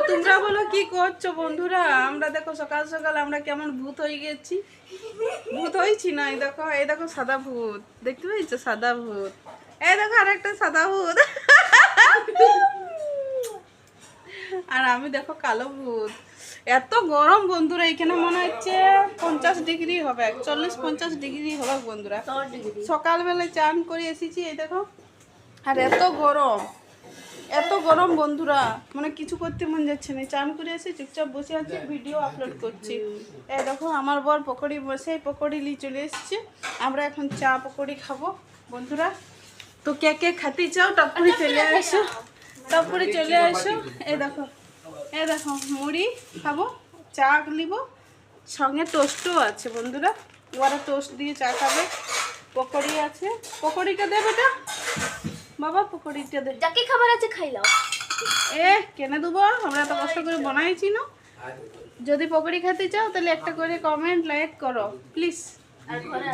তোমরা বলো কি করছো বন্ধুরা? আমরা দেখো সকাল সকাল আমরা কেমন ভূত হয়ে গেছি। ভূত হয়েছি না, এই দেখো সাদা ভূত দেখতে পেয়েছো? সাদা ভূত। এই দেখো আরেকটা সাদা ভূত। আর আমি দেখো কালো ভূত। এত গরম বন্ধুরা, এখানে মনে হচ্ছে 50 ডিগ্রি হবে, 40-50 ডিগ্রি হবে বন্ধুরা। সকালবেলায় চান করে এসেছি, এই দেখো। আর এত গরম বন্ধুরা, মানে কিছু করতে মন যাচ্ছে না। চান করে এসে চুপচাপ বসে আছি, ভিডিও আপলোড করছি। এই দেখো আমার বর পকোড়ি বসে পকোড়ি নিয়ে চলে এসেছে। আমরা এখন চা পকোড়ি খাবো বন্ধুরা। তো কে কে খেতে চাও টপকরি চলে আসো, টপকরি চলে আসো। এই দেখো মুড়ি খাবো, চা নিব, সঙ্গে টোস্টও আছে বন্ধুরা। ওরা টোস্ট দিয়ে চা খাবে। পকোড়ি আছে, পকোড়িটা দে বেটা, বাবা পকোড়িটা দে। যাকে খাবার আছে খাই লাও। কেনে দেবো, আমরা তো কষ্ট করে বানাইছি না। যদি পকোড়ি খেতে চাও তাহলে একটা করে কমেন্ট লাইক করো প্লিজ। আর ঘরে